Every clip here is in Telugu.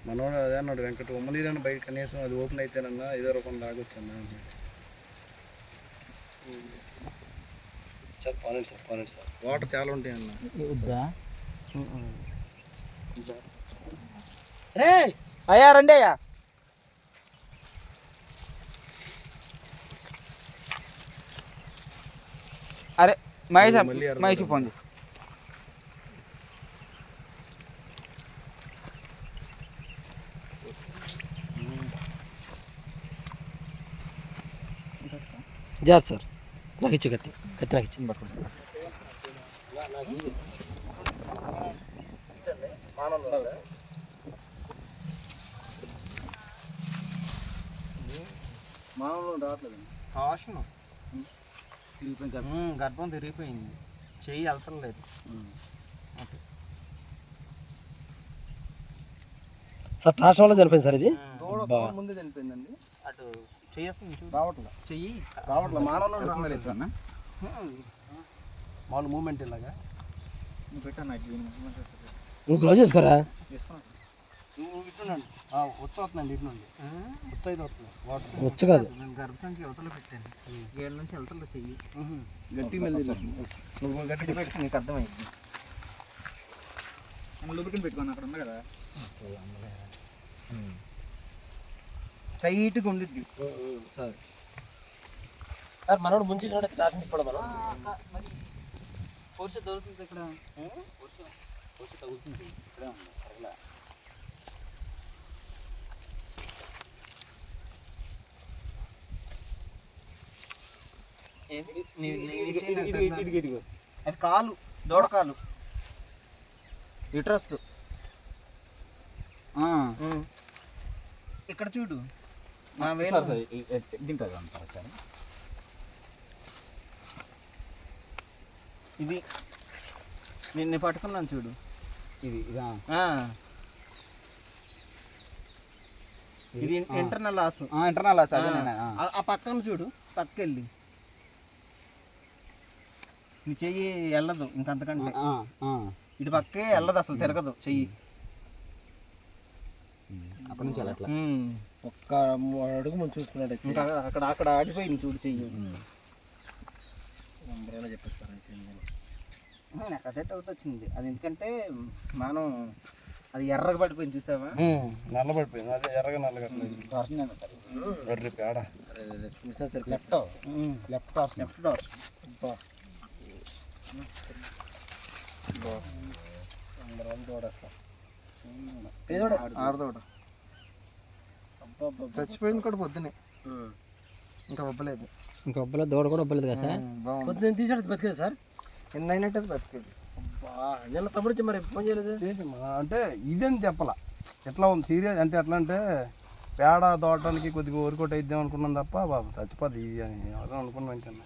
మనోడు అదే అన్నాడు వెంకట ఉమ్మనీరని బయట కనీసం అది ఓపెన్ అయితేనన్నా ఏదో రూపం తాగొచ్చు అన్న సార్ పోనండి సార్ వాటర్ చాలా ఉంటాయి అన్న అయ్యా రండి అయ్యా అరే మహేష్ ఫోన్ జాత్ సార్ నాకు ఇచ్చి కత్తి నాకు ఇచ్చి పట్టుకుంటా మానవులు రావట్లేదండి కాషను గర్భం తిరిగిపోయింది చెయ్యి వెళ్తలేదు సార్ ట్రాన్స్ఫర్ వల్ల చనిపోయింది సార్ ఇది ముందే చనిపోయిందండి అటు చెయ్యి రావట్లే చెయ్యి రావట్లే మానవులు మామూలు మూమెంట్ ఇలాగా నువ్వు పెట్టాను నువ్వు గ్లౌజ్ చేసుకోరా నువ్వు ఇట్లుండండి వచ్చి ఇటు నుండి వచ్చి వస్తుంది వాటర్ వచ్చు కాదు నేను గర్భసంచి అవతల పెట్టాను 7 నుంచి అవతల చెయ్యి గట్టి మళ్ళీ నువ్వు గట్టి పెట్టి నీకు అర్థమైంది మనం లూబ్రికెంట్ పెట్టుకున్నాను అక్కడ ఉంది కదా టైట్గా ఉండిద్ది సార్ సార్ మనోడు ముంచి ట్రాన్స్ఫర్ ఇప్పుడు మనం ఫోర్స్ దొరుకుతుంది ఇక్కడ ఫోర్స్ తగ్గుతుంది ఇక్కడ ఉంది అది కాలు దూడకాలు లిటరస్ ఇక్కడ చూడు దీంట్లో సార్ ఇది నిన్ను పట్టుకున్నాను చూడు ఇది ఇది ఇంటర్నల్ లాస్ అదే ఆ పక్కన చూడు పక్కకెళ్ళి నీ చెయ్యి వెళ్ళదు ఇంకంతకంటే ఇటు పక్కే వెళ్ళదు అసలు తిరగదు చెయ్యి అప్పటి నుంచి అట్లా ఒక్క అడుగు ముందు చూసుకున్నాడు ఇంకా అక్కడ ఆగిపోయింది చూడు చెయ్యి చెప్పేస్తారు నాకు అదే డౌట్ వచ్చింది అది ఎందుకంటే మనం అది ఎర్రగా పడిపోయింది చూసావా నల్ల పడిపోయింది అదే ఎర్రగా నల్లగా ఎర్రి పేడ చూసా సరే లెఫ్ట్ డార్స్ ఆడదోడ చచ్చిపోయింది కూడా పొద్దునే ఇంకా ఒబ్బలేదు ఇంకా ఒబ్బలేదు దూడ కూడా ఒబ్బలేదు కదా సార్ పొద్దున్న తీసాడు బతికేది సార్ నిన్న అయినట్టు బతికేది నిన్న తమ్ముడు మరి ఫోన్ చేయలేదు అంటే ఇదని చెప్పాల ఎట్లా ఉంది సీరియస్ అంటే ఎట్లా అంటే పేడ తోటడానికి కొద్దిగా ఊరుకోటి అయిద్దాం అనుకున్నాం తప్ప బాబు చచ్చిపోద్ది ఇవి అని ఎవరో అనుకున్నాం ఇంకన్నా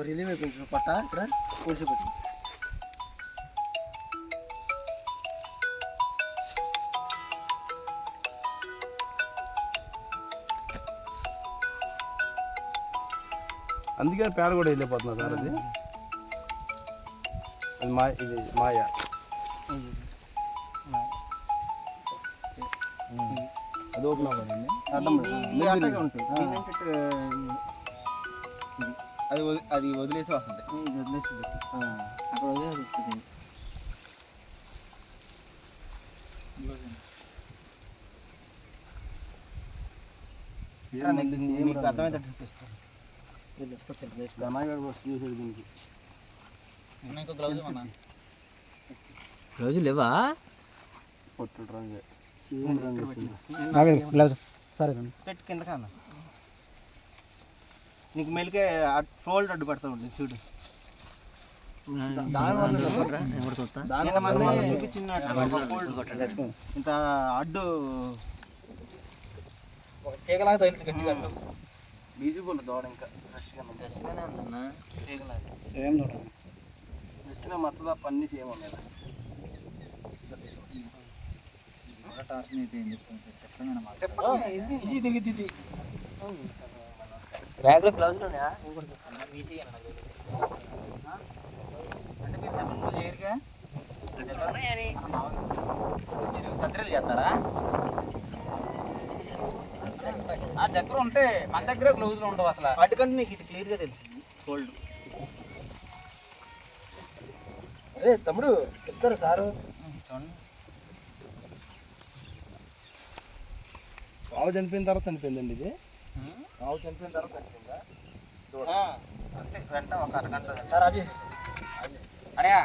రిలీవ్ అయిపోయింది పట్ట ఇక్కడ కోసిపోతుంది అందుకని పేడ కూడా వెళ్ళిపోతున్నా సార్ అది ఇది మాయ అది ఓపెన్ అవ్వదండి అది వదిలేసి వస్తుంది అక్కడ వదిలేసి నీకు అర్థమైతే చూపిస్తాను దీనికి ఇంకో గ్లౌజ్ అన్నా గ్లౌజ్ లేవా పొట్టు రంగు గ్లౌజ్ సరే పెట్టు కింద కన్నా నీకు మెలికే ఫోల్డ్ అడ్డు పడతా ఉంటుంది చూడు చూపించిన ఇంత అడ్డు తీగలాగా తగిలింది గట్టిగా బీజీబుల్ దోడ ఇంకా ఫ్రెష్గానే ఉందన్నా సేమ్ దోడ నెట్టిన మచ్చ తప్ప అన్నీ సేమ్ ఉన్నాయి బ్యాగ్లో గ్లౌజులు ఉన్నాయా అంటే మీరు చేయరుగా అంటారా? ఆ దగ్గర ఉంటే మన దగ్గర గ్లౌజులు ఉండవు అసలు. వాటికంటే నీకు ఇటు క్లియర్గా తెలిసింది కోల్డ్. అరే తమ్ముడు చెప్తారు సారు. చూడండి, ఆవు చనిపోయిన తర్వాత చనిపోయిందండి ఇది. ఆవు చనిపోయిన తర్వాత చనిపోయిందా? అంతే వెంట ఒక అరగంట సార్ ఆఫీస్ అడయా